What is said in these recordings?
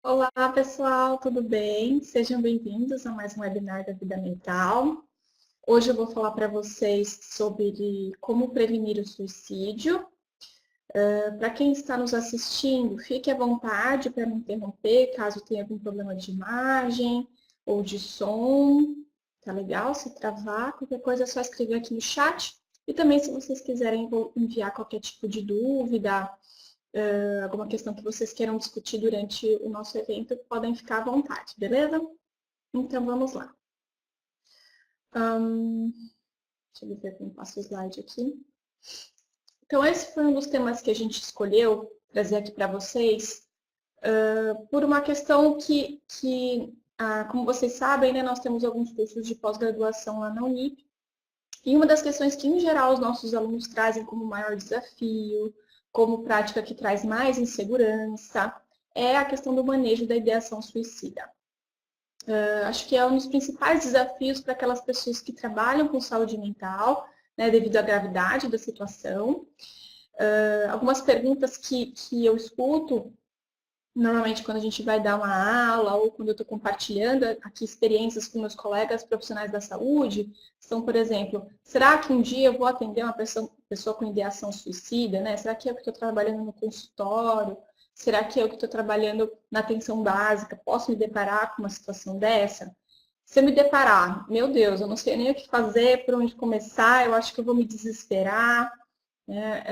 Olá, pessoal, tudo bem? Sejam bem-vindos a mais um webinar da Vida Mental. Hoje eu vou falar para vocês sobre como prevenir o suicídio. Para quem está nos assistindo, fique à vontade para me interromper caso tenha algum problema de imagem ou de som. Tá legal? Se travar, qualquer coisa é só escrever aqui no chat. E também, se vocês quiserem enviar qualquer tipo de dúvida, alguma questão que vocês queiram discutir durante o nosso evento, podem ficar à vontade, beleza? Então, vamos lá. Deixa eu ver como passo o slide aqui. Então, esse foi um dos temas que a gente escolheu trazer aqui para vocês, por uma questão como vocês sabem, né, nós temos alguns cursos de pós-graduação lá na Unip, e uma das questões que, em geral, os nossos alunos trazem como maior desafio, como prática que traz mais insegurança, é a questão do manejo da ideação suicida. Acho que é um dos principais desafios para aquelas pessoas que trabalham com saúde mental, né, devido à gravidade da situação. Algumas perguntas que eu escuto, normalmente quando a gente vai dar uma aula ou quando eu estou compartilhando aqui experiências com meus colegas profissionais da saúde, são, por exemplo, será que um dia eu vou atender uma pessoa com ideação suicida, né? Será que eu que estou trabalhando no consultório? Será que eu que estou trabalhando na atenção básica posso me deparar com uma situação dessa? Se eu me deparar, meu Deus, eu não sei nem o que fazer, por onde começar, eu acho que eu vou me desesperar, né?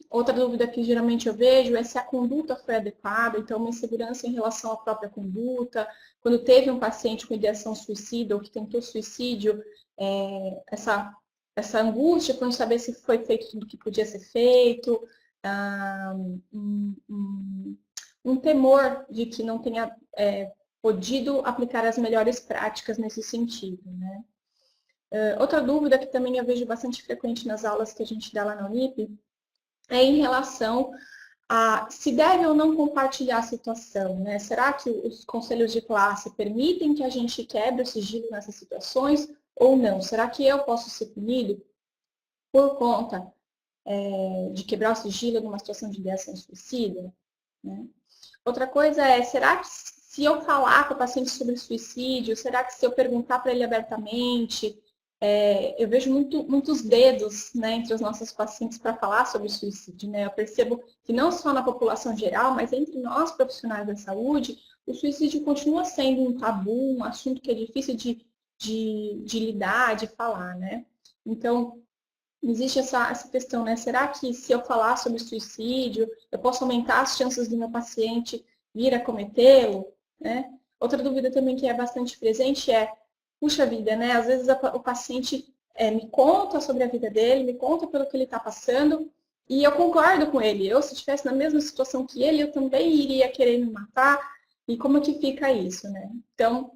Outra dúvida que geralmente eu vejo é se a conduta foi adequada, então uma insegurança em relação à própria conduta. Quando teve um paciente com ideação suicida ou que tentou suicídio, essa angústia por não saber se foi feito tudo o que podia ser feito, ah, um, um, um temor de que não tenha podido aplicar as melhores práticas nesse sentido, né? Outra dúvida que também eu vejo bastante frequente nas aulas que a gente dá lá na Unip é em relação a se deve ou não compartilhar a situação, né? Será que os conselhos de classe permitem que a gente quebre o sigilo nessas situações ou não? Será que eu posso ser punido por conta de quebrar o sigilo numa situação de ideação suicida? Né? Outra coisa é, será que se eu falar com o paciente sobre suicídio, será que se eu perguntar para ele abertamente, eu vejo muitos dedos, né, entre os nossos pacientes para falar sobre suicídio, né? Eu percebo que não só na população geral, mas entre nós profissionais da saúde, o suicídio continua sendo um tabu, um assunto que é difícil de lidar, de falar, né? Então, existe essa questão, né? Será que se eu falar sobre suicídio, eu posso aumentar as chances do meu paciente vir a cometê-lo, né? Outra dúvida também que é bastante presente é, puxa vida, né? Às vezes o paciente me conta sobre a vida dele, me conta pelo que ele está passando, e eu concordo com ele. Eu, se estivesse na mesma situação que ele, eu também iria querer me matar. E como que fica isso, né? Então,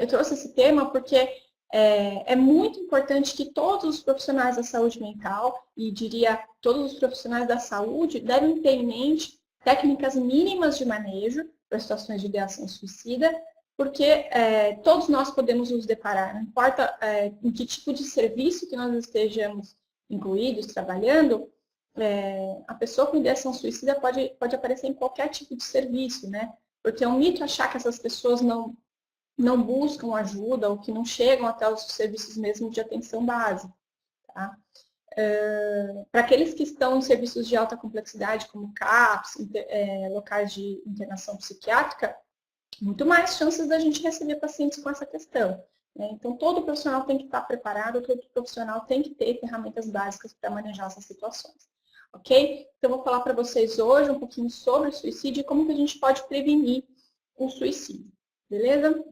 eu trouxe esse tema porque é muito importante que todos os profissionais da saúde mental, e diria todos os profissionais da saúde, devem ter em mente técnicas mínimas de manejo para situações de ideação suicida, porque todos nós podemos nos deparar, não importa em que tipo de serviço que nós estejamos incluídos, trabalhando, a pessoa com ideação suicida pode aparecer em qualquer tipo de serviço, né? Porque é um mito achar que essas pessoas não buscam ajuda ou que não chegam até os serviços mesmo de atenção básica. Tá? Para aqueles que estão em serviços de alta complexidade, como CAPS, locais de internação psiquiátrica, muito mais chances da gente receber pacientes com essa questão. Né? Então, todo profissional tem que estar preparado, todo profissional tem que ter ferramentas básicas para manejar essas situações. Ok? Então, eu vou falar para vocês hoje um pouquinho sobre o suicídio e como que a gente pode prevenir o suicídio. Beleza?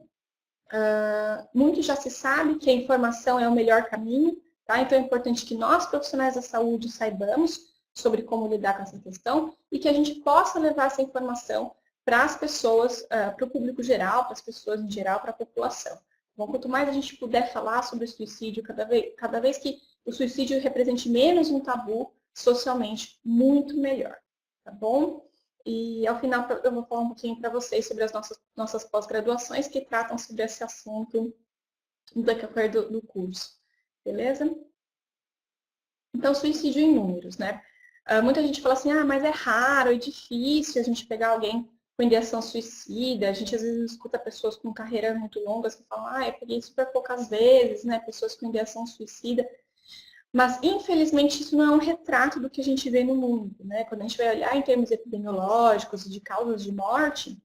Muito já se sabe que a informação é o melhor caminho, tá? Então é importante que nós, profissionais da saúde, saibamos sobre como lidar com essa questão e que a gente possa levar essa informação para as pessoas, para o público geral, para as pessoas em geral, para a população. Bom, quanto mais a gente puder falar sobre o suicídio, cada vez que o suicídio represente menos um tabu socialmente, muito melhor, tá bom? E ao final eu vou falar um pouquinho para vocês sobre as nossas pós-graduações que tratam sobre esse assunto no decorrer do curso. Beleza? Então, suicídio em números, né? Muita gente fala assim, mas é raro, é difícil a gente pegar alguém com ideação suicida. A gente às vezes escuta pessoas com carreiras muito longas que falam, eu peguei super poucas vezes, né? Pessoas com ideação suicida. Mas, infelizmente, isso não é um retrato do que a gente vê no mundo, né? Quando a gente vai olhar em termos epidemiológicos e de causas de morte,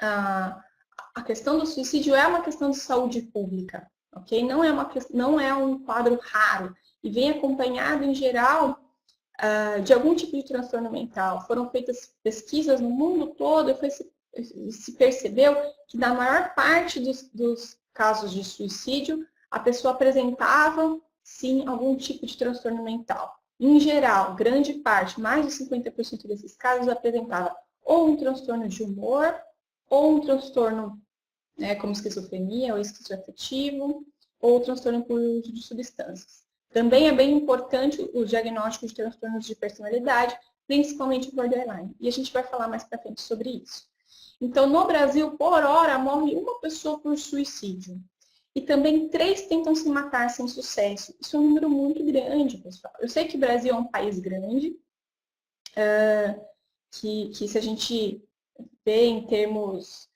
a questão do suicídio é uma questão de saúde pública, ok? Não é um quadro raro e vem acompanhado, em geral, de algum tipo de transtorno mental. Foram feitas pesquisas no mundo todo e se percebeu que na maior parte dos casos de suicídio, a pessoa apresentava, sim, algum tipo de transtorno mental. Em geral, grande parte, mais de 50% desses casos apresentava ou um transtorno de humor, ou um transtorno como esquizofrenia ou esquizoafetivo, ou transtorno por uso de substâncias. Também é bem importante o diagnóstico de transtornos de personalidade, principalmente o borderline. E a gente vai falar mais para frente sobre isso. Então, no Brasil, por hora, morre uma pessoa por suicídio. E também 3 tentam se matar sem sucesso. Isso é um número muito grande, pessoal. Eu sei que o Brasil é um país grande, que se a gente vê em termos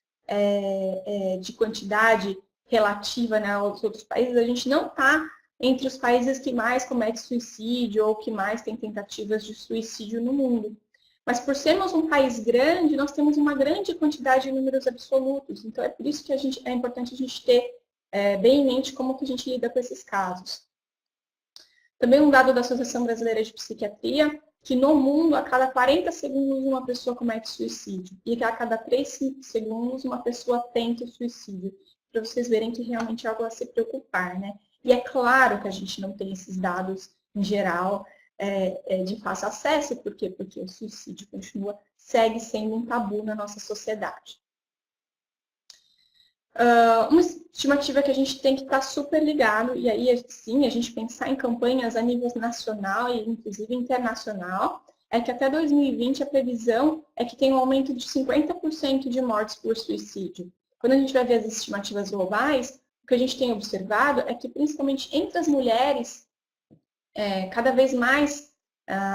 de quantidade relativa, né, aos outros países, a gente não está entre os países que mais cometem suicídio ou que mais tem tentativas de suicídio no mundo. Mas por sermos um país grande, nós temos uma grande quantidade de números absolutos. Então, é por isso que é importante a gente ter bem em mente como que a gente lida com esses casos. Também um dado da Associação Brasileira de Psiquiatria, que no mundo, a cada 40 segundos, uma pessoa comete suicídio. E que a cada 3 segundos, uma pessoa tenta o suicídio. Para vocês verem que realmente é algo a se preocupar, né? E é claro que a gente não tem esses dados, em geral, de fácil acesso. Por quê? Porque o suicídio segue sendo um tabu na nossa sociedade. Uma estimativa que a gente tem que estar super ligado, e aí sim, a gente pensar em campanhas a nível nacional e inclusive internacional, é que até 2020 a previsão é que tem um aumento de 50% de mortes por suicídio. Quando a gente vai ver as estimativas globais, o que a gente tem observado é que principalmente entre as mulheres, cada vez mais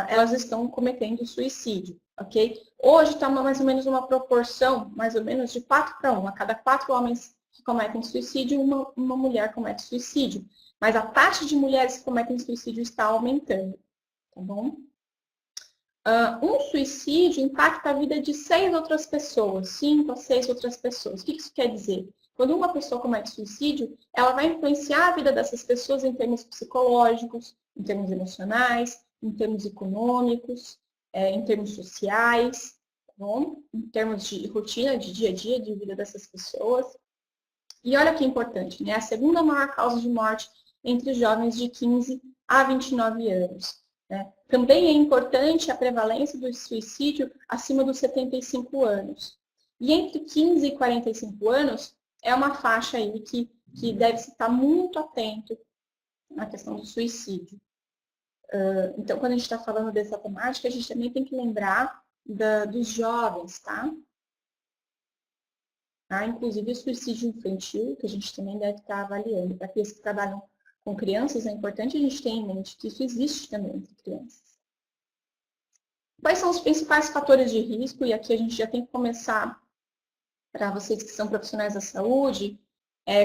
elas estão cometendo suicídio, ok? Hoje está mais ou menos uma proporção, mais ou menos de 4:1. A cada 4 homens que cometem suicídio, uma mulher comete suicídio. Mas a taxa de mulheres que cometem suicídio está aumentando, tá bom? Um suicídio impacta a vida de 6 outras pessoas, 5 a 6 outras pessoas. O que isso quer dizer? Quando uma pessoa comete suicídio, ela vai influenciar a vida dessas pessoas em termos psicológicos, em termos emocionais, em termos econômicos, em termos sociais, tá bom? Em termos de rotina, de dia a dia, de vida dessas pessoas. E olha que importante, né? A segunda maior causa de morte entre os jovens de 15 a 29 anos. Né? Também é importante a prevalência do suicídio acima dos 75 anos. E entre 15 e 45 anos é uma faixa aí que deve se estar muito atento na questão do suicídio. Então, quando a gente está falando dessa temática, a gente também tem que lembrar dos jovens, tá? Inclusive o suicídio infantil, que a gente também deve estar avaliando. Para aqueles que trabalham com crianças, é importante a gente ter em mente que isso existe também entre crianças. Quais são os principais fatores de risco? E aqui a gente já tem que começar, para vocês que são profissionais da saúde,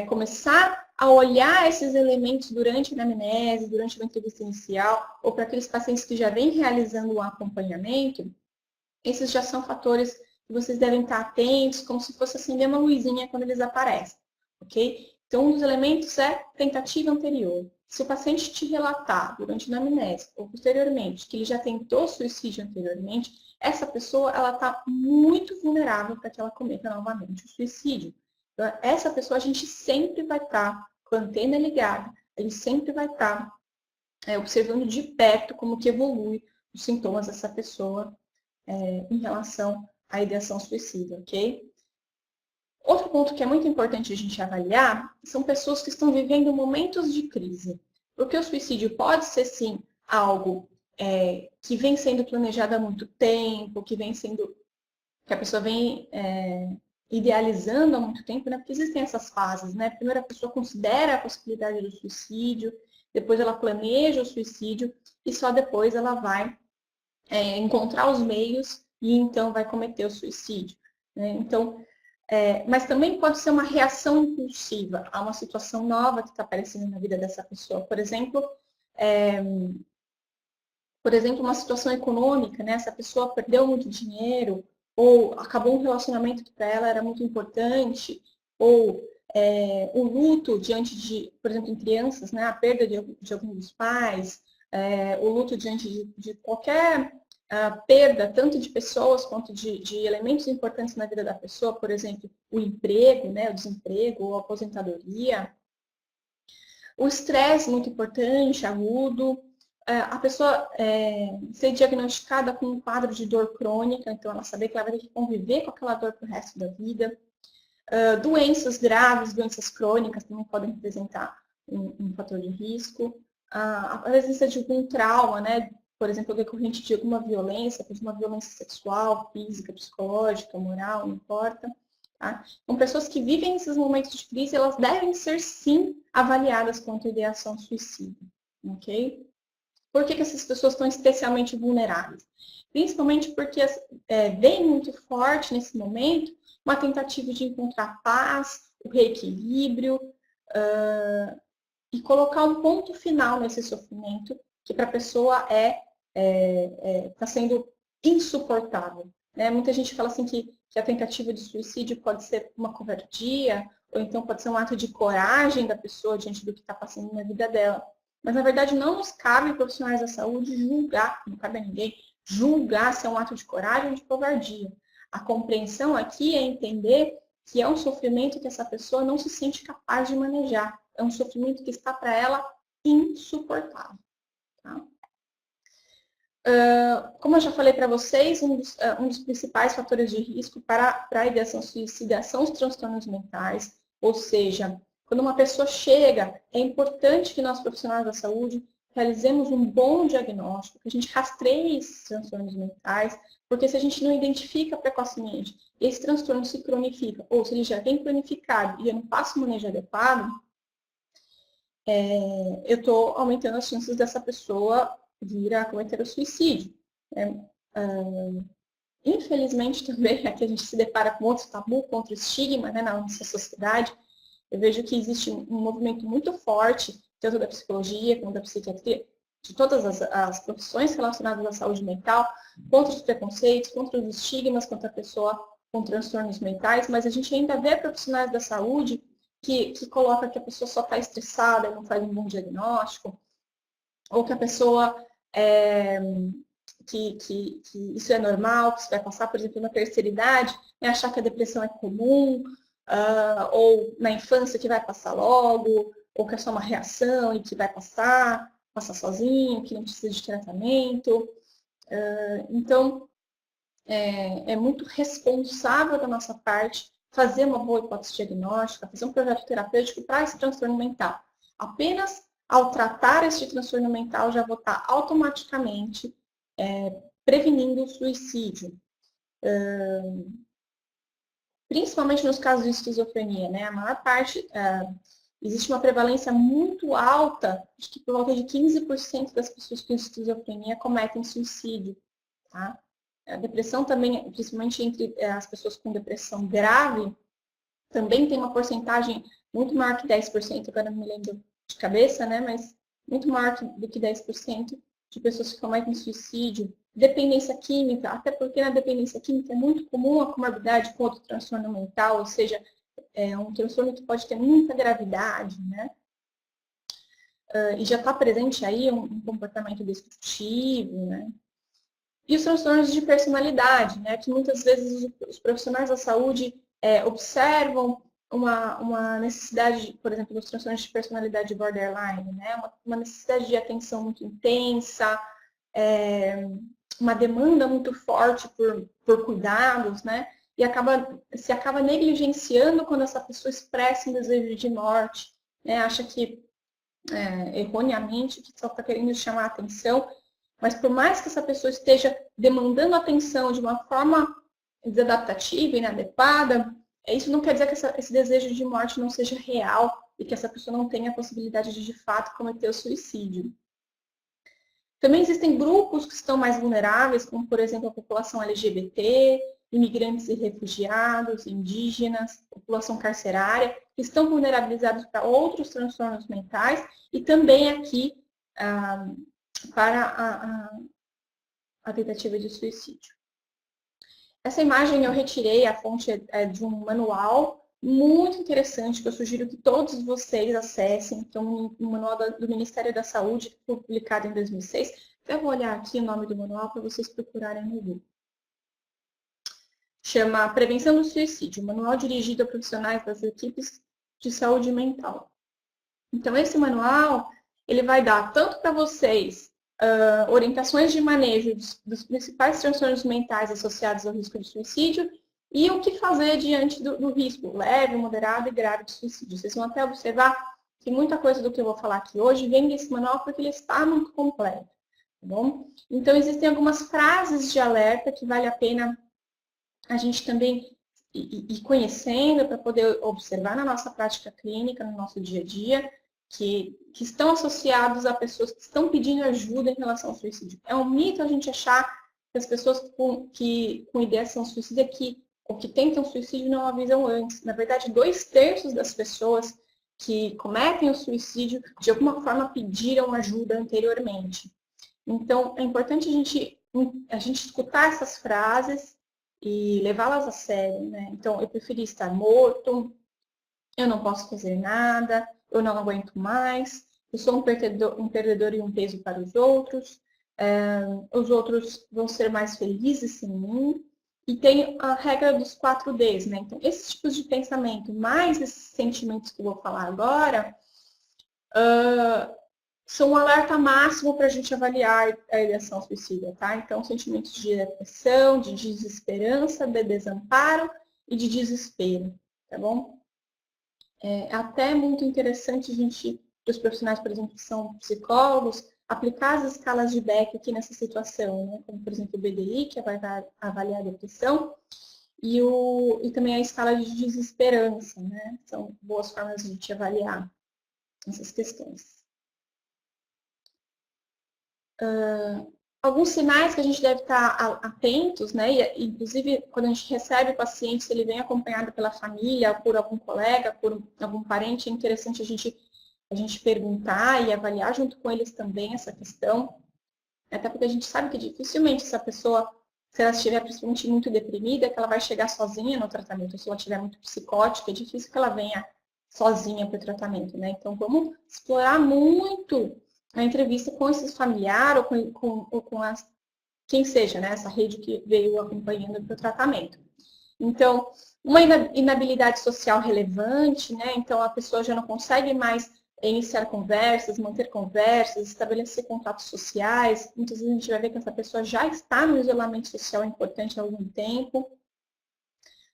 começar a olhar esses elementos durante a anamnese, durante a entrevista inicial, ou para aqueles pacientes que já vêm realizando um acompanhamento, esses já são fatores que vocês devem estar atentos, como se fosse acender uma luzinha quando eles aparecem, ok? Então, um dos elementos é tentativa anterior. Se o paciente te relatar durante a anamnese ou posteriormente que ele já tentou suicídio anteriormente, essa pessoa ela está muito vulnerável para que ela cometa novamente o suicídio. Então, essa pessoa a gente sempre vai estar com a antena ligada, a gente sempre vai estar observando de perto como que evolui os sintomas dessa pessoa em relação à ideação suicida, ok? Outro ponto que é muito importante a gente avaliar são pessoas que estão vivendo momentos de crise. Porque o suicídio pode ser, sim, algo que vem sendo planejado há muito tempo, que a pessoa vem idealizando há muito tempo, né? Porque existem essas fases, né? Primeiro a pessoa considera a possibilidade do suicídio, depois ela planeja o suicídio e só depois ela vai encontrar os meios e então vai cometer o suicídio. né? Então, mas também pode ser uma reação impulsiva a uma situação nova que está aparecendo na vida dessa pessoa. Por exemplo, uma situação econômica, né? Essa pessoa perdeu muito dinheiro, ou acabou um relacionamento que para ela era muito importante, ou o luto diante de, por exemplo, em crianças, né? A perda de algum dos pais, o luto diante de qualquer perda, tanto de pessoas quanto de elementos importantes na vida da pessoa, por exemplo, o emprego, né? O desemprego, ou a aposentadoria. O estresse muito importante, agudo. A pessoa ser diagnosticada com um quadro de dor crônica, então ela saber que ela vai ter que conviver com aquela dor para o resto da vida. Doenças graves, doenças crônicas também podem representar um fator de risco. A presença de algum trauma, né? Por exemplo, decorrente de alguma violência, de uma violência sexual, física, psicológica, moral, não importa. Tá? Então, pessoas que vivem esses momentos de crise, elas devem ser, sim, avaliadas quanto à ideação suicida. Ok? Por que essas pessoas estão especialmente vulneráveis? Principalmente porque vem muito forte nesse momento uma tentativa de encontrar paz, o reequilíbrio e colocar um ponto final nesse sofrimento que para a pessoa está sendo insuportável. Né? Muita gente fala assim que a tentativa de suicídio pode ser uma covardia, ou então pode ser um ato de coragem da pessoa diante do que está passando na vida dela. Mas, na verdade, não nos cabe, profissionais da saúde, julgar, não cabe a ninguém, julgar se é um ato de coragem ou de covardia. A compreensão aqui é entender que é um sofrimento que essa pessoa não se sente capaz de manejar. É um sofrimento que está para ela insuportável. Tá? Como eu já falei para vocês, um dos principais fatores de risco para a ideação suicida são os transtornos mentais, ou seja, quando uma pessoa chega, é importante que nós, profissionais da saúde, realizemos um bom diagnóstico, que a gente rastreie esses transtornos mentais, porque se a gente não identifica precocemente, esse transtorno se cronifica, ou se ele já vem cronificado e eu não faço o manejo adequado, eu estou aumentando as chances dessa pessoa vir a cometer o suicídio. Infelizmente, também, aqui a gente se depara com outro tabu, com outro estigma, né, na nossa sociedade. Eu vejo que existe um movimento muito forte, tanto da psicologia como da psiquiatria, de todas as profissões relacionadas à saúde mental, contra os preconceitos, contra os estigmas, contra a pessoa com transtornos mentais, mas a gente ainda vê profissionais da saúde que coloca que a pessoa só está estressada e não faz um bom diagnóstico, ou que a pessoa que isso é normal, que isso vai passar, por exemplo, na terceira idade, e achar que a depressão é comum, ou na infância que vai passar logo, ou que é só uma reação e que vai passar sozinho, que não precisa de tratamento. Então, é muito responsável da nossa parte fazer uma boa hipótese diagnóstica, fazer um projeto terapêutico para esse transtorno mental. Apenas ao tratar este transtorno mental, já vou estar automaticamente prevenindo o suicídio. Principalmente nos casos de esquizofrenia, né? A maior parte, existe uma prevalência muito alta, acho que por volta de 15% das pessoas com esquizofrenia cometem suicídio, tá? A depressão também, principalmente entre as pessoas com depressão grave, também tem uma porcentagem muito maior que 10%, agora não me lembro de cabeça, né? Mas muito maior do que 10% de pessoas que cometem suicídio. Dependência química, até porque na dependência química é muito comum a comorbidade com outro transtorno mental, ou seja, é um transtorno que pode ter muita gravidade, né? E já está presente aí um comportamento destrutivo, né? E os transtornos de personalidade, né, que muitas vezes os profissionais da saúde observam uma necessidade, por exemplo, dos transtornos de personalidade borderline, né, uma necessidade de atenção muito intensa, uma demanda muito forte por cuidados, né, e se acaba negligenciando quando essa pessoa expressa um desejo de morte, né, acha que, erroneamente, que só está querendo chamar a atenção. Mas por mais que essa pessoa esteja demandando atenção de uma forma desadaptativa, inadequada, isso não quer dizer que esse desejo de morte não seja real e que essa pessoa não tenha a possibilidade de fato, cometer o suicídio. Também existem grupos que estão mais vulneráveis, como, por exemplo, a população LGBT imigrantes e refugiados, indígenas, população carcerária, que estão vulnerabilizados para outros transtornos mentais, e também aqui para a tentativa de suicídio. Essa imagem eu retirei, a fonte é de um manual muito interessante, que eu sugiro que todos vocês acessem, que é um manual do Ministério da Saúde, publicado em 2006. Eu vou olhar aqui o nome do manual para vocês procurarem no Google. Chama Prevenção do Suicídio, manual dirigido a profissionais das equipes de saúde mental. Então, esse manual, ele vai dar tanto para vocês orientações de manejo dos principais transtornos mentais associados ao risco de suicídio e o que fazer diante do risco leve, moderado e grave de suicídio. Vocês vão até observar que muita coisa do que eu vou falar aqui hoje vem desse manual porque ele está muito completo, tá bom? Então, existem algumas frases de alerta que vale a pena a gente também ir conhecendo para poder observar na nossa prática clínica, no nosso dia a dia, que estão associados a pessoas que estão pedindo ajuda em relação ao suicídio. É um mito a gente achar que as pessoas com ideação suicida ou que tentam suicídio não avisam antes. Na verdade, 2/3 das pessoas que cometem o suicídio, de alguma forma, pediram ajuda anteriormente. Então, é importante a gente escutar essas frases e levá-las a sério, né? Então, eu preferi estar morto, eu não posso fazer nada, eu não aguento mais, eu sou um perdedor e um peso para os outros outros vão ser mais felizes sem mim. E tem a regra dos 4Ds, né? Então, esses tipos de pensamento, mais esses sentimentos que eu vou falar agora, são um alerta máximo para a gente avaliar a ideação suicida, tá? Então, sentimentos de depressão, de desesperança, de desamparo e de desespero, tá bom? É até muito interessante a gente, os profissionais, por exemplo, que são psicólogos, aplicar as escalas de Beck aqui nessa situação, né? Como, por exemplo, o BDI, que vai avaliar a depressão, e também a escala de desesperança, né? São boas formas de a gente avaliar essas questões. Alguns sinais que a gente deve estar atentos, né? E, inclusive, quando a gente recebe o paciente, se ele vem acompanhado pela família, por algum colega, por algum parente, é interessante a gente perguntar e avaliar junto com eles também essa questão. Até porque a gente sabe que dificilmente essa pessoa, se ela estiver principalmente muito deprimida, que ela vai chegar sozinha no tratamento. Se ela estiver muito psicótica, é difícil que ela venha sozinha para o tratamento, né? Então, vamos explorar muito a entrevista com esses familiares ou com quem seja, né? Essa rede que veio acompanhando para o tratamento. Então, uma inabilidade social relevante, né? Então, a pessoa já não consegue mais iniciar conversas, manter conversas, estabelecer contatos sociais. Muitas vezes a gente vai ver que essa pessoa já está no isolamento social importante há algum tempo.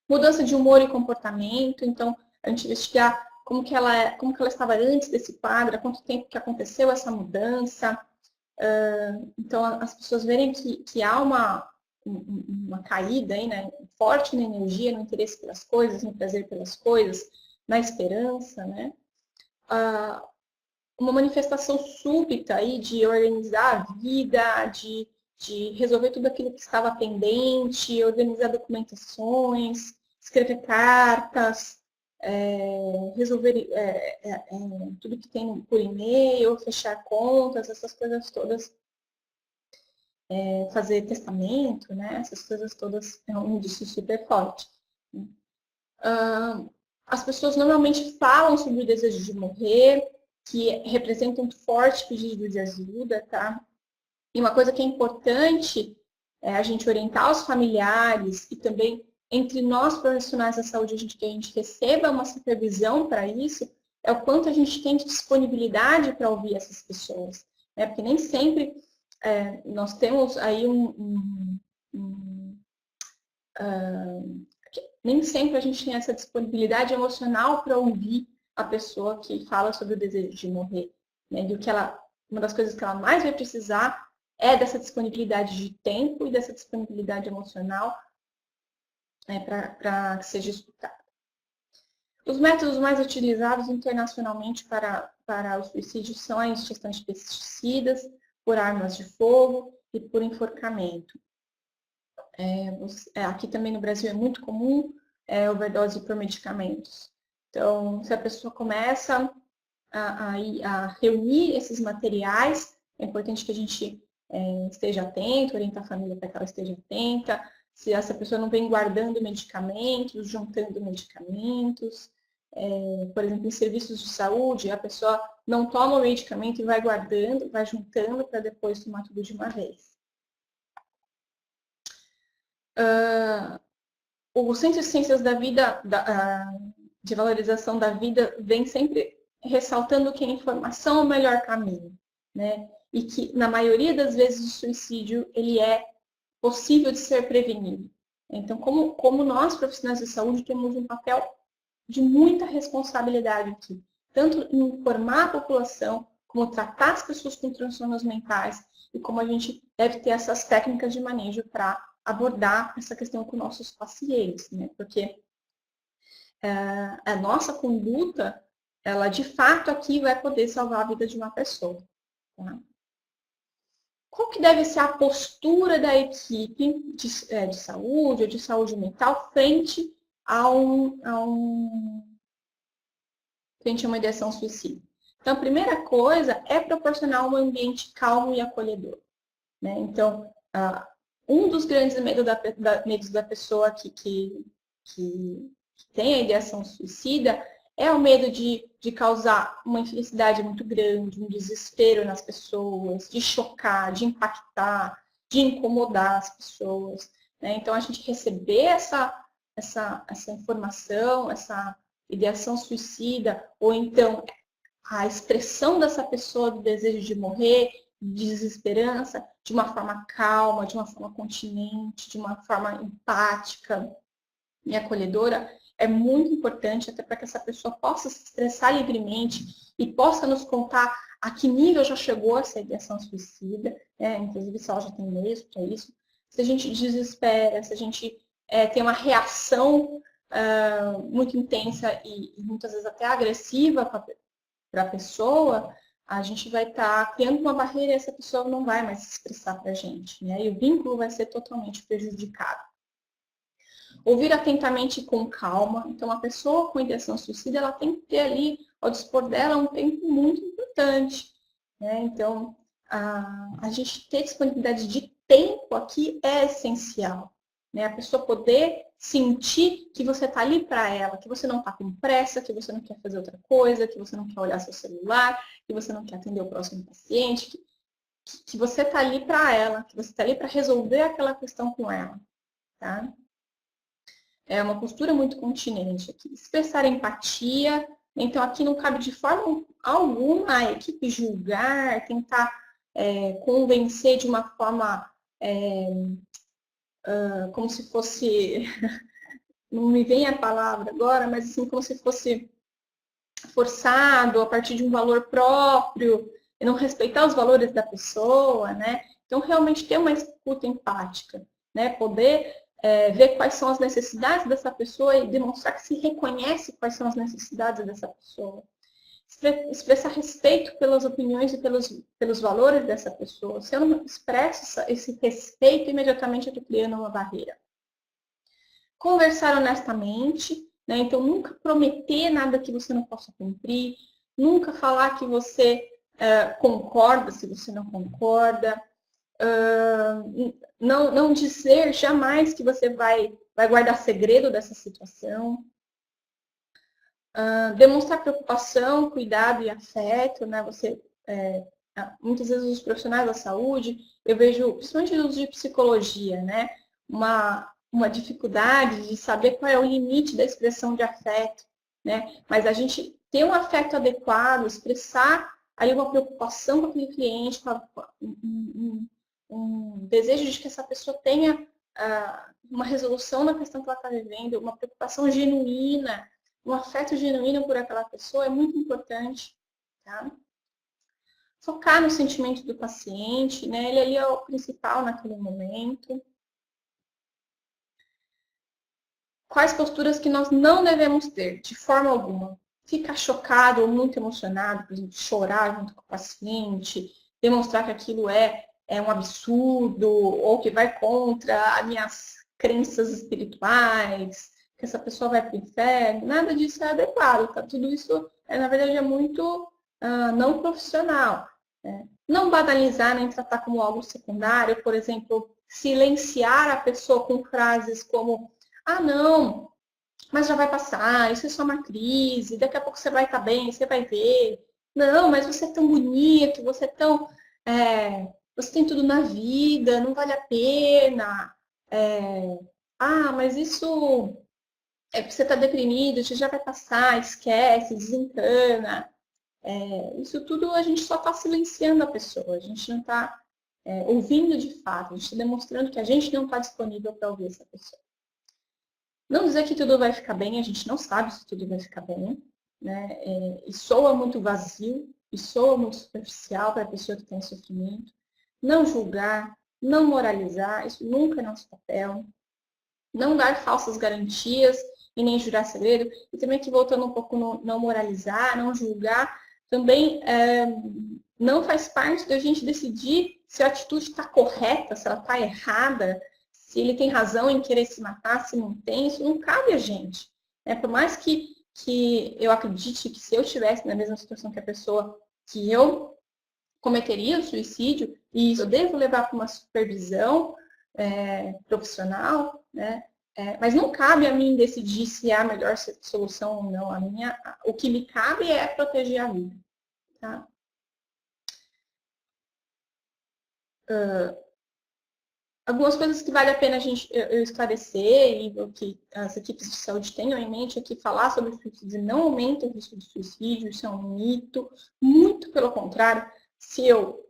Mudança de humor e comportamento. Então, a gente investigar como que ela estava antes desse quadro, há quanto tempo que aconteceu essa mudança. Então, as pessoas verem que há uma caída aí, né, forte na energia, no interesse pelas coisas, no prazer pelas coisas, na esperança, né? Uma manifestação súbita aí de organizar a vida, de resolver tudo aquilo que estava pendente, organizar documentações, escrever cartas, resolver tudo que tem por e-mail, fechar contas, essas coisas todas, fazer testamento, né? Essas coisas todas é um indício super forte. As pessoas normalmente falam sobre o desejo de morrer, que representa um forte pedido de ajuda, tá? E uma coisa que é importante é a gente orientar os familiares e também entre nós profissionais da saúde, que a gente receba uma supervisão para isso, é o quanto a gente tem de disponibilidade para ouvir essas pessoas, né? Porque nem sempre nós temos aí nem sempre a gente tem essa disponibilidade emocional para ouvir a pessoa que fala sobre o desejo de morrer, né? E uma das coisas que ela mais vai precisar é dessa disponibilidade de tempo e dessa disponibilidade emocional, né, para que seja escutada. Os métodos mais utilizados internacionalmente para o suicídio são a ingestão de pesticidas, por armas de fogo e por enforcamento. Aqui também no Brasil é muito comum overdose por medicamentos. Então, se a pessoa começa a reunir esses materiais, é importante que a gente esteja atento, orientar a família para que ela esteja atenta. Se essa pessoa não vem guardando medicamentos, juntando medicamentos, por exemplo, em serviços de saúde, a pessoa não toma o medicamento e vai guardando, vai juntando para depois tomar tudo de uma vez. O Centro de Ciências da Vida, de Valorização da Vida, vem sempre ressaltando que a informação é o melhor caminho, né? E que, na maioria das vezes, o suicídio ele é possível de ser prevenido. Então, como nós, profissionais de saúde, temos um papel de muita responsabilidade aqui, tanto em informar a população, como tratar as pessoas com transtornos mentais, e como a gente deve ter essas técnicas de manejo para abordar essa questão com nossos pacientes, né? Porque a nossa conduta, ela de fato aqui vai poder salvar a vida de uma pessoa. Tá? Qual que deve ser a postura da equipe de saúde ou de saúde mental frente a frente a uma ideação suicida? Então, a primeira coisa é proporcionar um ambiente calmo e acolhedor. Né? Então, um dos grandes medos da pessoa que tem a ideação suicida é o medo de causar uma infelicidade muito grande, um desespero nas pessoas, de chocar, de impactar, de incomodar as pessoas. Né? Então, a gente receber essa informação, essa ideação suicida, ou então a expressão dessa pessoa do desejo de morrer, de desesperança, de uma forma calma, de uma forma continente, de uma forma empática e acolhedora, é muito importante até para que essa pessoa possa se expressar livremente e possa nos contar a que nível já chegou essa ideação suicida, né? Inclusive se ela já tem meios para isso. Se a gente desespera, se a gente tem uma reação muito intensa e muitas vezes até agressiva para a pessoa, a gente vai estar criando uma barreira e essa pessoa não vai mais se expressar para a gente, né? E o vínculo vai ser totalmente prejudicado. Ouvir atentamente e com calma. Então, a pessoa com ideação suicida, ela tem que ter ali, ao dispor dela, um tempo muito importante. Né? Então, a gente ter disponibilidade de tempo aqui é essencial. Né? A pessoa poder sentir que você está ali para ela, que você não está com pressa, que você não quer fazer outra coisa, que você não quer olhar seu celular, que você não quer atender o próximo paciente, que você está ali para ela, que você está ali para resolver aquela questão com ela. Tá? É uma postura muito continente aqui. Expressar empatia. Então, aqui não cabe de forma alguma a equipe julgar, tentar convencer de uma forma como se fosse, não me vem a palavra agora, mas assim, como se fosse forçado a partir de um valor próprio, e não respeitar os valores da pessoa, né? Então, realmente ter uma escuta empática, né? Poder ver quais são as necessidades dessa pessoa e demonstrar que se reconhece quais são as necessidades dessa pessoa. Expressar respeito pelas opiniões e pelos valores dessa pessoa. Se eu não expresso esse respeito, imediatamente eu estou criando uma barreira. Conversar honestamente, né? Então, nunca prometer nada que você não possa cumprir, nunca falar que você concorda se você não concorda, não dizer jamais que você vai guardar segredo dessa situação. Demonstrar preocupação, cuidado e afeto, né? Muitas vezes os profissionais da saúde, eu vejo, principalmente os de psicologia, né? Uma dificuldade de saber qual é o limite da expressão de afeto, né? Mas a gente ter um afeto adequado, expressar ali uma preocupação com aquele cliente, um desejo de que essa pessoa tenha uma resolução na questão que ela está vivendo, uma preocupação genuína, um afeto genuíno por aquela pessoa é muito importante, tá? Focar no sentimento do paciente, né? Ele ali é o principal naquele momento. Quais posturas que nós não devemos ter, de forma alguma? Ficar chocado ou muito emocionado, por exemplo, chorar junto com o paciente, demonstrar que aquilo é é um absurdo, ou que vai contra as minhas crenças espirituais, que essa pessoa vai para o inferno, nada disso é adequado, tá? Tudo isso, na verdade, é muito não profissional. Né? Não banalizar nem tratar como algo secundário, por exemplo, silenciar a pessoa com frases como, ah, não, mas já vai passar, isso é só uma crise, daqui a pouco você vai estar bem, você vai ver. Não, mas você é tão bonito, você é tão... você tem tudo na vida, não vale a pena. Mas isso é porque você está deprimido, isso já vai passar, esquece, desencana. Isso tudo a gente só está silenciando a pessoa, a gente não está ouvindo de fato, a gente está demonstrando que a gente não está disponível para ouvir essa pessoa. Não dizer que tudo vai ficar bem, a gente não sabe se tudo vai ficar bem, né? E soa muito vazio, e soa muito superficial para a pessoa que está em sofrimento. Não julgar, não moralizar, isso nunca é nosso papel. Não dar falsas garantias e nem jurar segredo. E também aqui voltando um pouco no não moralizar, não julgar, também não faz parte da gente decidir se a atitude está correta, se ela está errada, se ele tem razão em querer se matar, se não tem, isso não cabe a gente. Por mais que eu acredite que se eu estivesse na mesma situação que a pessoa, que eu cometeria o suicídio, e isso eu devo levar para uma supervisão profissional, né? Mas não cabe a mim decidir se é a melhor solução ou não. O que me cabe é proteger a vida. Tá? Algumas coisas que vale a pena eu esclarecer e o que as equipes de saúde tenham em mente é que falar sobre suicídio não aumenta o risco de suicídio, isso é um mito. Muito pelo contrário, se eu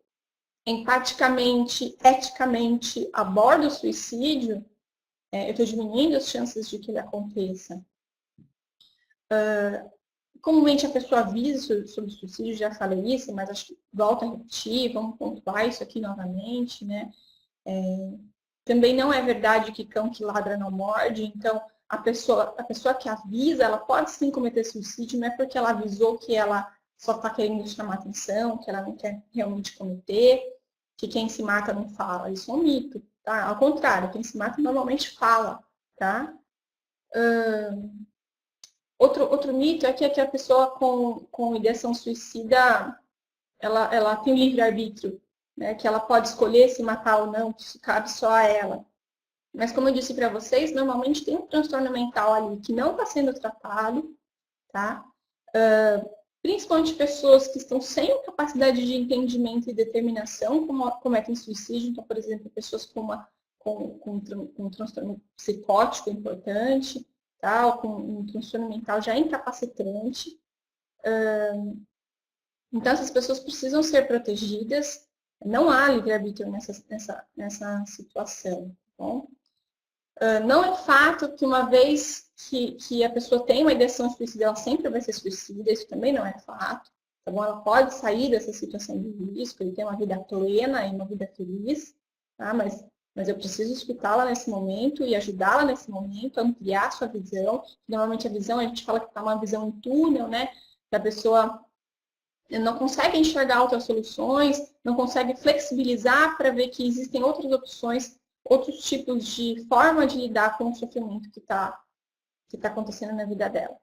empaticamente, eticamente abordo o suicídio, eu estou diminuindo as chances de que ele aconteça. Comumente a pessoa avisa sobre o suicídio, já falei isso, mas acho que volta a repetir, vamos pontuar isso aqui novamente, né? Também não é verdade que cão que ladra não morde, então a pessoa que avisa, ela pode sim cometer suicídio, não é porque ela avisou que ela só está querendo chamar atenção, que ela não quer realmente cometer, que quem se mata não fala. Isso é um mito, tá? Ao contrário, quem se mata normalmente fala, tá? Outro mito é que a pessoa com ideação suicida, ela tem o livre-arbítrio, né? Que ela pode escolher se matar ou não, que isso cabe só a ela. Mas como eu disse para vocês, normalmente tem um transtorno mental ali que não está sendo tratado, tá? Principalmente pessoas que estão sem capacidade de entendimento e determinação, como cometem suicídio. Então, por exemplo, pessoas com um transtorno psicótico importante, tá? Ou com um transtorno mental já incapacitante. Então, essas pessoas precisam ser protegidas. Não há livre-arbítrio nessa situação, tá bom? Não é fato que uma vez que a pessoa tem uma ideação suicida, ela sempre vai ser suicida, isso também não é fato. Tá bom? Ela pode sair dessa situação de risco e ter uma vida plena e uma vida feliz, tá? Mas eu preciso escutá-la nesse momento e ajudá-la nesse momento, ampliar a sua visão. Normalmente a visão, a gente fala que está uma visão em túnel, né? Que a pessoa não consegue enxergar outras soluções, não consegue flexibilizar para ver que existem outras opções, outros tipos de forma de lidar com o sofrimento que está acontecendo na vida dela.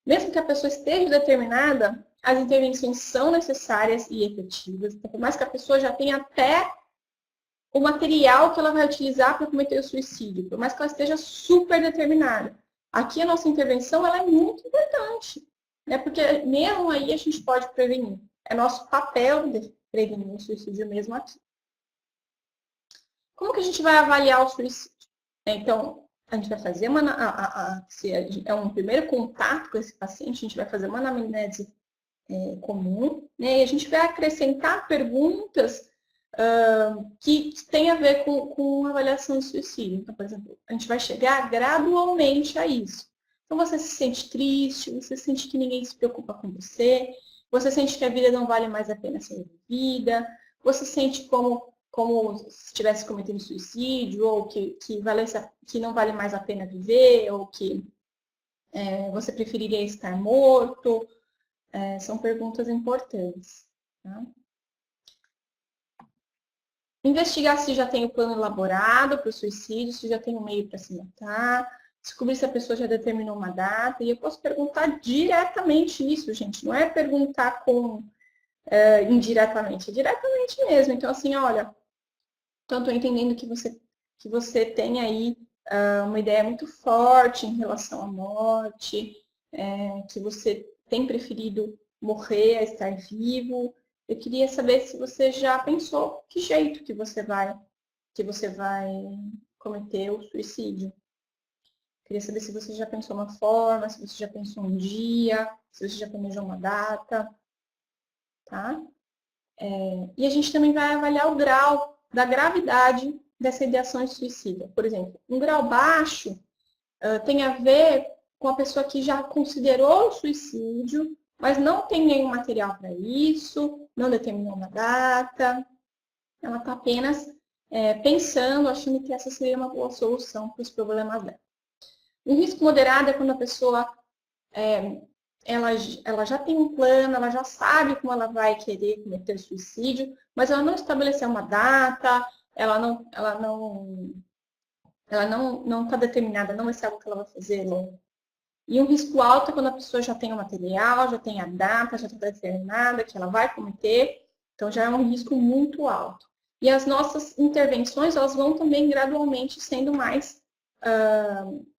Mesmo que a pessoa esteja determinada, as intervenções são necessárias e efetivas. Então, por mais que a pessoa já tenha até o material que ela vai utilizar para cometer o suicídio, por mais que ela esteja super determinada. Aqui a nossa intervenção ela é muito importante, né? Porque mesmo aí a gente pode prevenir. É nosso papel de prevenir o suicídio mesmo aqui. Como que a gente vai avaliar o suicídio? Então, a gente vai fazer se é um primeiro contato com esse paciente, a gente vai fazer uma anamnese comum, né? E a gente vai acrescentar perguntas que tem a ver com avaliação de suicídio. Então, por exemplo, a gente vai chegar gradualmente a isso. Então, você se sente triste, você sente que ninguém se preocupa com você sente que a vida não vale mais a pena ser vivida, você sente como se estivesse cometendo suicídio, ou que não vale mais a pena viver, ou que você preferiria estar morto. São perguntas importantes. Tá? Investigar se já tem o plano elaborado para o suicídio, se já tem um meio para se matar, descobrir se a pessoa já determinou uma data. E eu posso perguntar diretamente isso, gente. Não é perguntar indiretamente, é diretamente mesmo. Então, assim, olha, então estou entendendo que você tem aí uma ideia muito forte em relação à morte, que você tem preferido morrer a estar vivo. Eu queria saber se você já pensou que jeito que você vai cometer o suicídio. Queria saber se você já pensou uma forma, se você já pensou um dia, se você já planejou uma data, tá? E a gente também vai avaliar o grau da gravidade dessa ideação de suicídio. Por exemplo, um grau baixo tem a ver com a pessoa que já considerou o suicídio, mas não tem nenhum material para isso, não determinou uma data, ela está apenas pensando, achando que essa seria uma boa solução para os problemas dela. Um risco moderado é quando a pessoa ela já tem um plano, ela já sabe como ela vai querer cometer suicídio, mas ela não estabeleceu uma data, ela não está determinada, não vai ser algo que ela vai fazer logo. E um risco alto é quando a pessoa já tem o material, já tem a data, já está determinada que ela vai cometer, então já é um risco muito alto. E as nossas intervenções, elas vão também gradualmente sendo mais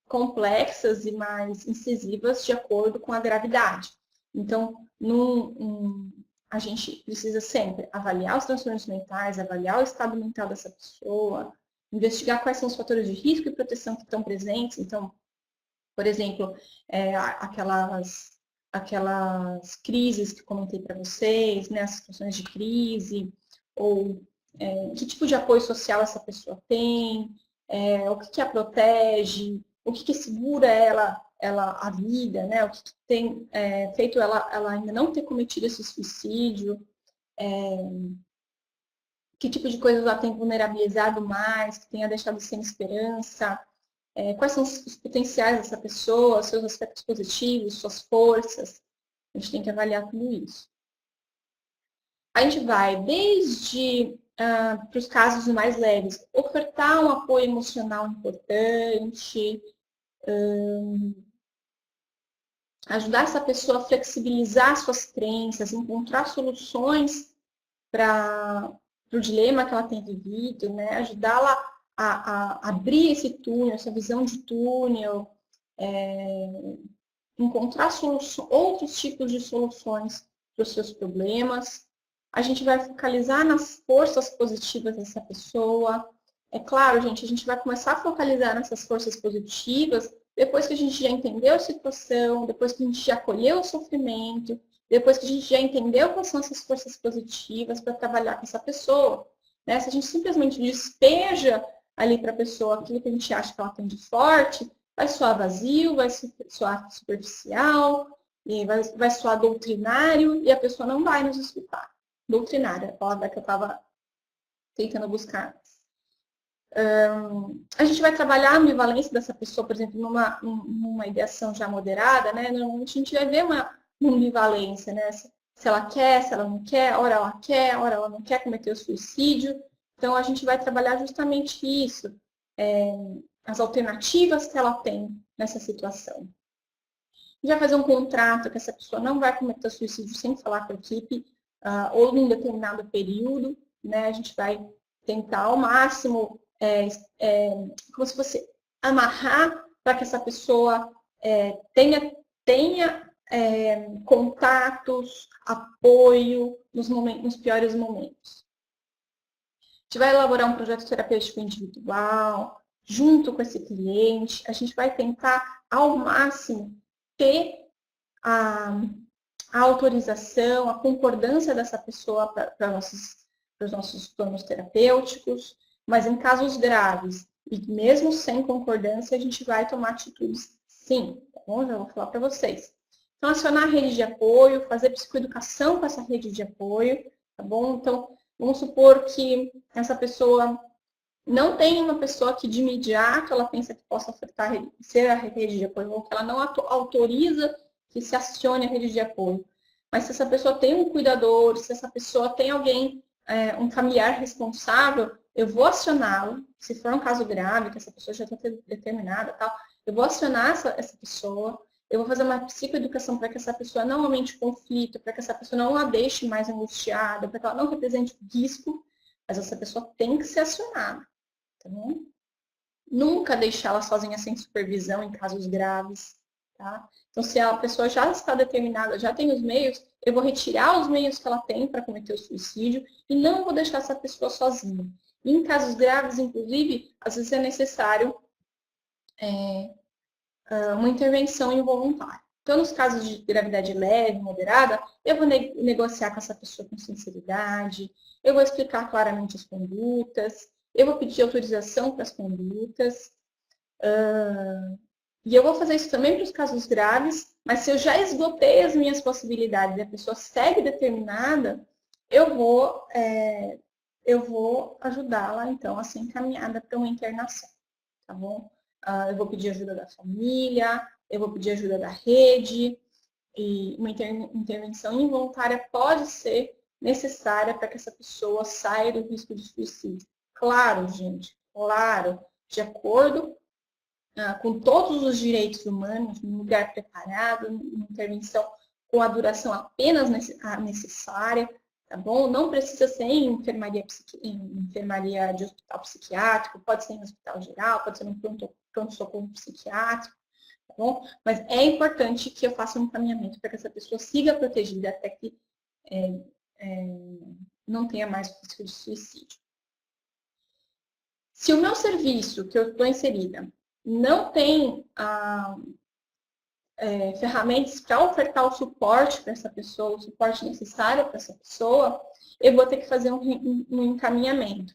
complexas e mais incisivas de acordo com a gravidade. Então, a gente precisa sempre avaliar os transtornos mentais, avaliar o estado mental dessa pessoa, investigar quais são os fatores de risco e proteção que estão presentes. Então, por exemplo, aquelas crises que comentei para vocês, né, as situações de crise, ou que tipo de apoio social essa pessoa tem, o que a protege, o que segura ela a vida, né, o que tem feito ela ainda não ter cometido esse suicídio, que tipo de coisas ela tem vulnerabilizado mais, que tenha deixado sem esperança, quais são os potenciais dessa pessoa, seus aspectos positivos, suas forças. A gente tem que avaliar tudo isso. A gente vai desde para os casos mais leves, ofertar um apoio emocional importante, ajudar essa pessoa a flexibilizar suas crenças, encontrar soluções para o dilema que ela tem vivido, né? Ajudá-la a abrir esse túnel, essa visão de túnel, encontrar outros tipos de soluções para os seus problemas. A gente vai focalizar nas forças positivas dessa pessoa. É claro, gente, a gente vai começar a focalizar nessas forças positivas depois que a gente já entendeu a situação, depois que a gente já acolheu o sofrimento, depois que a gente já entendeu quais são essas forças positivas para trabalhar com essa pessoa. Né? Se a gente simplesmente despeja ali para a pessoa aquilo que a gente acha que ela tem de forte, vai soar vazio, vai soar superficial, e vai soar doutrinário, e a pessoa não vai nos escutar. Doutrinária, a palavra que eu estava tentando buscar. A gente vai trabalhar a ambivalência dessa pessoa, por exemplo, numa ideação já moderada, né? Normalmente a gente vai ver uma ambivalência, né? Se ela quer, se ela não quer, ora ela não quer cometer o suicídio. Então, a gente vai trabalhar justamente isso, as alternativas que ela tem nessa situação. A gente vai fazer um contrato que essa pessoa não vai cometer o suicídio sem falar com a equipe, ou num determinado período, né? A gente vai tentar ao máximo como se fosse amarrar para que essa pessoa tenha contatos, apoio nos piores momentos. A gente vai elaborar um projeto terapêutico individual, junto com esse cliente. A gente vai tentar, ao máximo, ter a autorização, a concordância dessa pessoa para os nossos planos terapêuticos. Mas em casos graves, e mesmo sem concordância, a gente vai tomar atitudes sim, tá bom? Já vou falar para vocês. Então, acionar a rede de apoio, fazer psicoeducação com essa rede de apoio, tá bom? Então, vamos supor que essa pessoa não tem uma pessoa que de imediato ela pensa que possa ser a rede de apoio, ou que ela não autoriza que se acione a rede de apoio. Mas se essa pessoa tem um cuidador, se essa pessoa tem alguém um familiar responsável, eu vou acioná-lo, se for um caso grave, que essa pessoa já está determinada, tal, eu vou acionar essa pessoa, eu vou fazer uma psicoeducação para que essa pessoa não aumente o conflito, para que essa pessoa não a deixe mais angustiada, para que ela não represente risco, mas essa pessoa tem que ser acionada, tá bom? Nunca deixá-la sozinha sem supervisão em casos graves, tá? Então, se a pessoa já está determinada, já tem os meios, eu vou retirar os meios que ela tem para cometer o suicídio e não vou deixar essa pessoa sozinha. E em casos graves, inclusive, às vezes é necessário uma intervenção involuntária. Então, nos casos de gravidade leve, moderada, eu vou negociar com essa pessoa com sinceridade, eu vou explicar claramente as condutas, eu vou pedir autorização para as condutas, e eu vou fazer isso também para os casos graves, mas se eu já esgotei as minhas possibilidades e a pessoa segue determinada, eu vou ajudá-la, então, a ser encaminhada para uma internação, tá bom? Eu vou pedir ajuda da família, eu vou pedir ajuda da rede, e uma intervenção involuntária pode ser necessária para que essa pessoa saia do risco de suicídio. Claro, gente, claro, de acordo com todos os direitos humanos, num lugar preparado, uma intervenção com a duração apenas necessária, tá bom? Não precisa ser em enfermaria de hospital psiquiátrico, pode ser em hospital geral, pode ser no pronto-socorro psiquiátrico, tá bom? Mas é importante que eu faça um encaminhamento para que essa pessoa siga protegida até que não tenha mais risco de suicídio. Se o meu serviço que eu estou inserida não tem ferramentas para ofertar o suporte para essa pessoa, o suporte necessário para essa pessoa, eu vou ter que fazer um encaminhamento.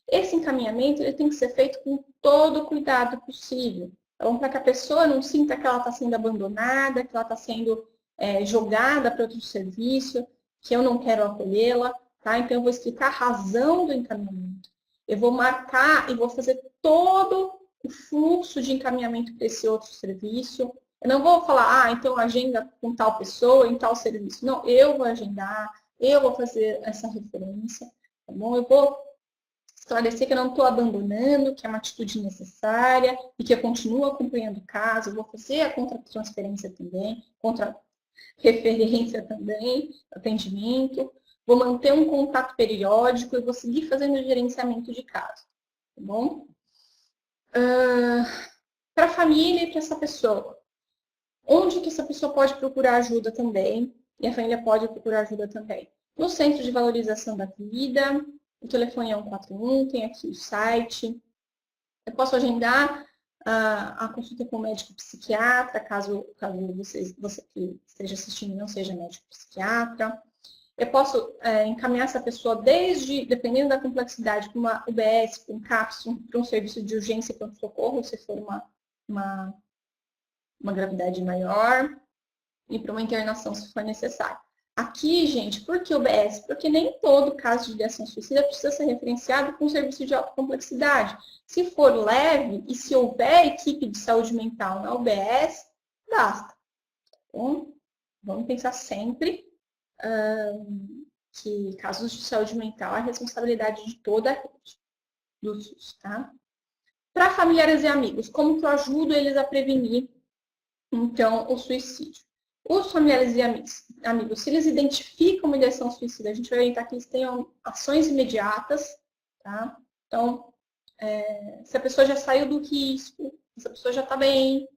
Esse encaminhamento ele tem que ser feito com todo o cuidado possível. Então, para que a pessoa não sinta que ela está sendo abandonada, que ela está sendo jogada para outro serviço, que eu não quero acolhê-la, tá? Então, eu vou explicar a razão do encaminhamento. Eu vou marcar e vou fazer todo o fluxo de encaminhamento para esse outro serviço. Eu não vou falar, então agenda com tal pessoa, em tal serviço. Não, eu vou agendar, eu vou fazer essa referência, tá bom? Eu vou esclarecer que eu não estou abandonando, que é uma atitude necessária e que eu continuo acompanhando o caso. Eu vou fazer a contra-transferência também, contra-referência também, atendimento. Vou manter um contato periódico e vou seguir fazendo o gerenciamento de caso, tá bom? Para a família e para essa pessoa. Onde que essa pessoa pode procurar ajuda também? E a família pode procurar ajuda também. No Centro de Valorização da Vida, o telefone é 141, tem aqui o site. Eu posso agendar a consulta com o médico psiquiatra, caso você que esteja assistindo não seja médico psiquiatra. Eu posso encaminhar essa pessoa dependendo da complexidade, para uma UBS, para um CAPS, para um serviço de urgência e pronto-socorro, se for uma gravidade maior, e para uma internação, se for necessário. Aqui, gente, por que UBS? Porque nem todo caso de ideação suicida precisa ser referenciado com um serviço de alta complexidade. Se for leve e se houver equipe de saúde mental na UBS, basta. Então, vamos pensar sempre que casos de saúde mental é a responsabilidade de toda a rede do SUS, tá? Para familiares e amigos, como que eu ajudo eles a prevenir, então, o suicídio? Os familiares e amigos, se eles identificam uma ideação suicida, a gente vai orientar que eles tenham ações imediatas, tá? Então, se a pessoa já saiu do risco, se a pessoa já está bem,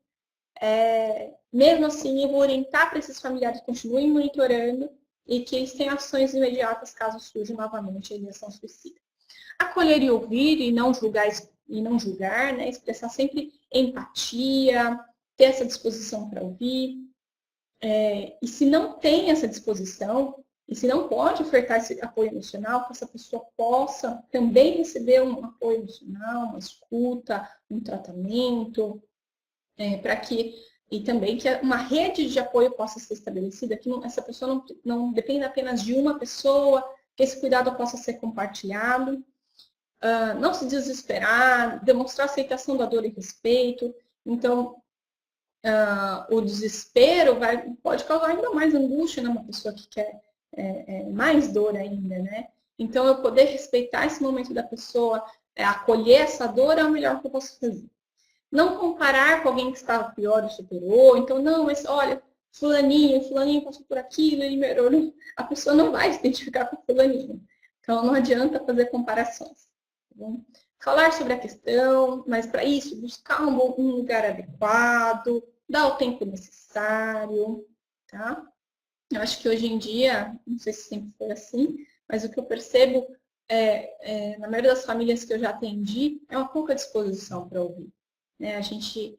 mesmo assim, eu vou orientar para esses familiares que continuem monitorando e que eles tenham ações imediatas caso surja novamente a ideação suicida. Acolher e ouvir e não julgar, né? Expressar sempre empatia, ter essa disposição para ouvir. E se não tem essa disposição, e se não pode ofertar esse apoio emocional, que essa pessoa possa também receber um apoio emocional, uma escuta, um tratamento, e também que uma rede de apoio possa ser estabelecida, que essa pessoa não dependa apenas de uma pessoa, que esse cuidado possa ser compartilhado. Não se desesperar, demonstrar aceitação da dor e respeito. Então, o desespero pode causar ainda mais angústia numa pessoa que quer mais dor ainda, né? Então, eu poder respeitar esse momento da pessoa, acolher essa dor é o melhor que eu posso fazer. Não comparar com alguém que estava pior e superou. Então, não, mas olha, fulaninho passou por aquilo, ele melhorou. A pessoa não vai se identificar com fulaninho. Então, não adianta fazer comparações. Tá bom? Falar sobre a questão, mas para isso, buscar um lugar adequado, dar o tempo necessário, tá? Eu acho que hoje em dia, não sei se sempre foi assim, mas o que eu percebo na maioria das famílias que eu já atendi, é uma pouca disposição para ouvir. Né? A gente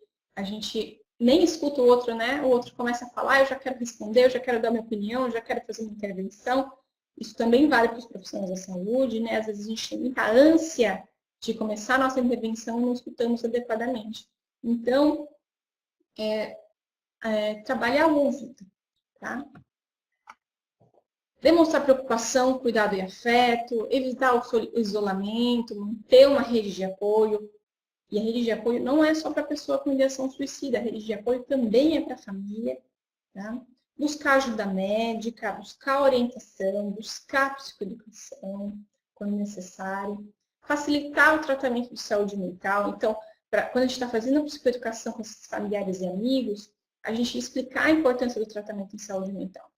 nem escuta o outro, né? O outro começa a falar, eu já quero responder, eu já quero dar minha opinião, eu já quero fazer uma intervenção. Isso também vale para os profissionais da saúde, né? Às vezes a gente tem muita ânsia de começar a nossa intervenção e não escutamos adequadamente. Então, trabalhar o ouvido, tá? Demonstrar preocupação, cuidado e afeto, evitar o isolamento, manter uma rede de apoio. E a rede de apoio não é só para a pessoa com ideação suicida, a rede de apoio também é para a família. Tá? Buscar ajuda médica, buscar orientação, buscar psicoeducação, quando necessário. Facilitar o tratamento de saúde mental. Então, quando a gente está fazendo a psicoeducação com esses familiares e amigos, a gente explicar a importância do tratamento em saúde mental.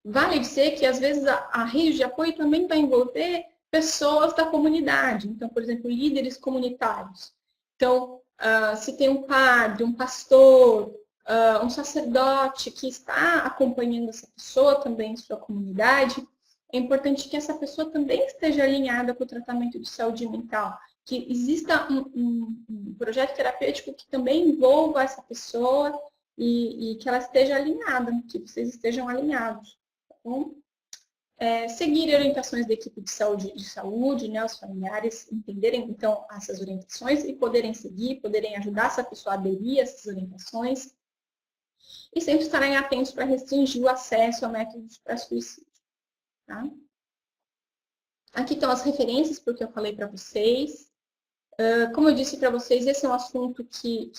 Vale dizer que, às vezes, a rede de apoio também vai envolver pessoas da comunidade. Então, por exemplo, líderes comunitários. Então, se tem um padre, um pastor, um sacerdote que está acompanhando essa pessoa também em sua comunidade, é importante que essa pessoa também esteja alinhada com o tratamento de saúde mental. Que exista um projeto terapêutico que também envolva essa pessoa e que ela esteja alinhada, que vocês estejam alinhados. Então, seguir orientações da equipe de saúde, né, os familiares entenderem, então, essas orientações e poderem seguir, poderem ajudar essa pessoa a aderir a essas orientações e sempre estarem atentos para restringir o acesso a métodos para suicídio. Tá? Aqui estão as referências para o que eu falei para vocês. Como eu disse para vocês, esse é um assunto que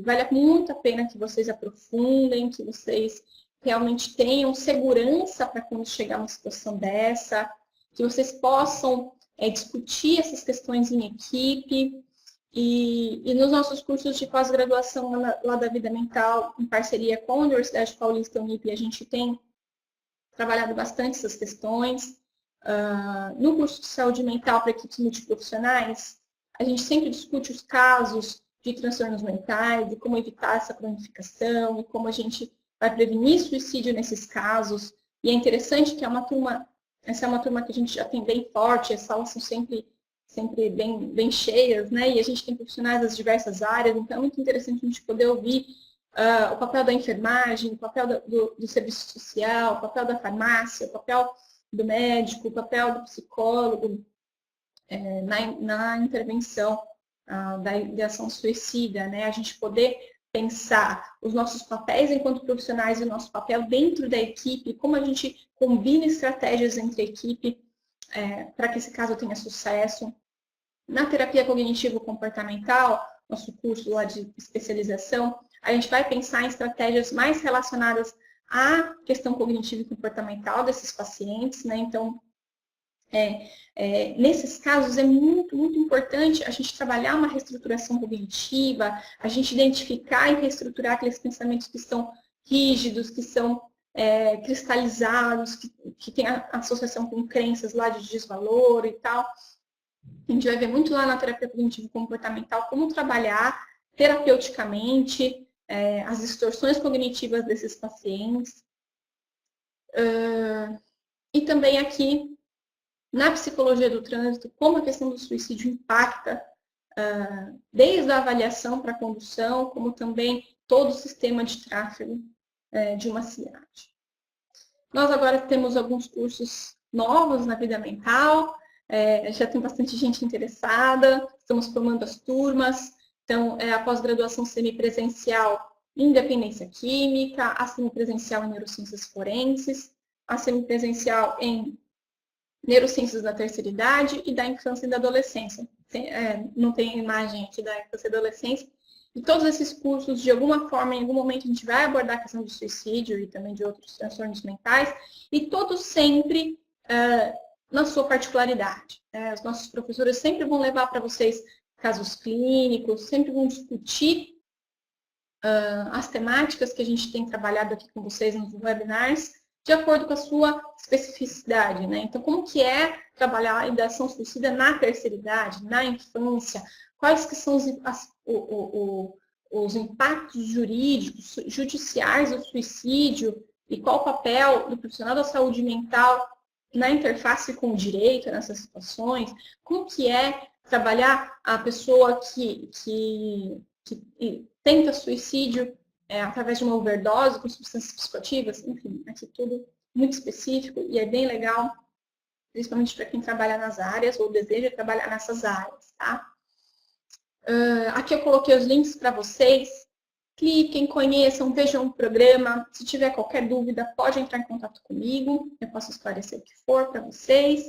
vale muito a pena que vocês aprofundem, que vocês realmente tenham segurança para quando chegar uma situação dessa, que vocês possam discutir essas questões em equipe. E nos nossos cursos de pós-graduação lá da Vida Mental, em parceria com a Universidade Paulista Unip, a gente tem trabalhado bastante essas questões. No curso de saúde mental para equipes multiprofissionais, a gente sempre discute os casos de transtornos mentais, de como evitar essa cronificação, e como a gente vai prevenir suicídio nesses casos. E é interessante que essa é uma turma que a gente já tem bem forte, as salas são sempre bem cheias, né? E a gente tem profissionais das diversas áreas, então é muito interessante a gente poder ouvir o papel da enfermagem, o papel do serviço social, o papel da farmácia, o papel do médico, o papel do psicólogo na intervenção da ideação suicida, né? A gente poder pensar os nossos papéis enquanto profissionais e o nosso papel dentro da equipe, como a gente combina estratégias entre a equipe para que esse caso tenha sucesso. Na terapia cognitivo-comportamental, nosso curso lá de especialização, a gente vai pensar em estratégias mais relacionadas à questão cognitiva e comportamental desses pacientes, né? Então, nesses casos é muito, muito importante a gente trabalhar uma reestruturação cognitiva, a gente identificar e reestruturar aqueles pensamentos que estão rígidos, que são cristalizados, que tem associação com crenças lá de desvalor e tal. A gente vai ver muito lá na terapia cognitivo-comportamental como trabalhar terapeuticamente as distorções cognitivas desses pacientes. E também aqui, na psicologia do trânsito, como a questão do suicídio impacta desde a avaliação para a condução, como também todo o sistema de tráfego de uma cidade. Nós agora temos alguns cursos novos na vida mental, já tem bastante gente interessada, estamos formando as turmas, então a pós-graduação semipresencial em dependência química, a semipresencial em neurociências forenses, a semipresencial em neurociências da terceira idade e da infância e da adolescência. Não tem imagem aqui da infância e da adolescência. E todos esses cursos, de alguma forma, em algum momento, a gente vai abordar a questão do suicídio e também de outros transtornos mentais, e todos sempre na sua particularidade. Os nossos professores sempre vão levar para vocês casos clínicos, sempre vão discutir as temáticas que a gente tem trabalhado aqui com vocês nos webinars, de acordo com a sua especificidade, né? Então, como que é trabalhar a ideação suicida na terceira idade, na infância? Quais que são os impactos jurídicos, judiciais do suicídio e qual o papel do profissional da saúde mental na interface com o direito nessas situações? Como que é trabalhar a pessoa que tenta suicídio através de uma overdose com substâncias psicoativas? Enfim, aqui tudo muito específico e é bem legal, principalmente para quem trabalha nas áreas ou deseja trabalhar nessas áreas, tá? Aqui eu coloquei os links para vocês. Cliquem, conheçam, vejam o programa. Se tiver qualquer dúvida, pode entrar em contato comigo. Eu posso esclarecer o que for para vocês.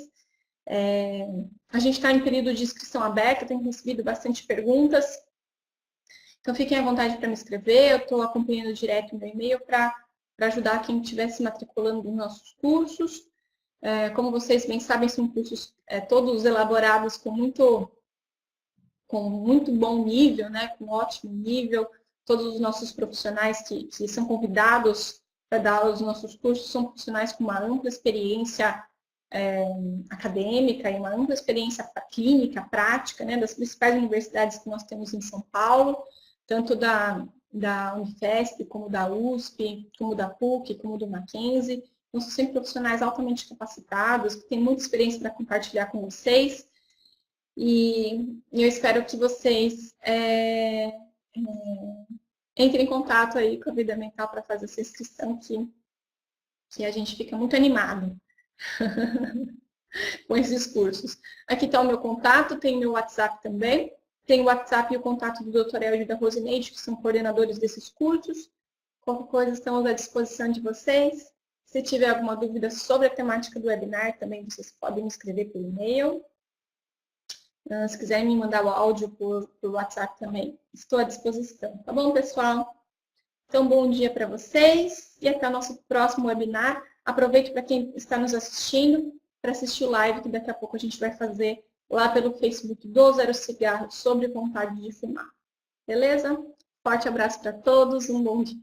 A gente está em período de inscrição aberta, tenho recebido bastante perguntas. Então, fiquem à vontade para me escrever. Eu estou acompanhando direto o meu e-mail para ajudar quem estiver se matriculando nos nossos cursos. Como vocês bem sabem, são cursos todos elaborados com muito bom nível, né? Com ótimo nível. Todos os nossos profissionais que são convidados para dar aula nos nossos cursos são profissionais com uma ampla experiência acadêmica e uma ampla experiência clínica, prática, né? Das principais universidades que nós temos em São Paulo, tanto da Unifesp, como da USP, como da PUC, como do Mackenzie. Então, são sempre profissionais altamente capacitados, que têm muita experiência para compartilhar com vocês. E eu espero que vocês entrem em contato aí com a Vida Mental para fazer essa inscrição, que a gente fica muito animado com esses cursos. Aqui está o meu contato, tem meu WhatsApp também. Tem o WhatsApp e o contato do Dr. Elgio e da Rosineide, que são coordenadores desses cursos. Qualquer coisa, estamos à disposição de vocês. Se tiver alguma dúvida sobre a temática do webinar, também vocês podem me escrever por e-mail. Se quiserem me mandar o áudio por WhatsApp também, estou à disposição. Tá bom, pessoal? Então, bom dia para vocês e até o nosso próximo webinar. Aproveite para quem está nos assistindo, para assistir o live, que daqui a pouco a gente vai fazer lá pelo Facebook do Zero Cigarro sobre vontade de fumar. Beleza? Forte abraço para todos, um bom dia.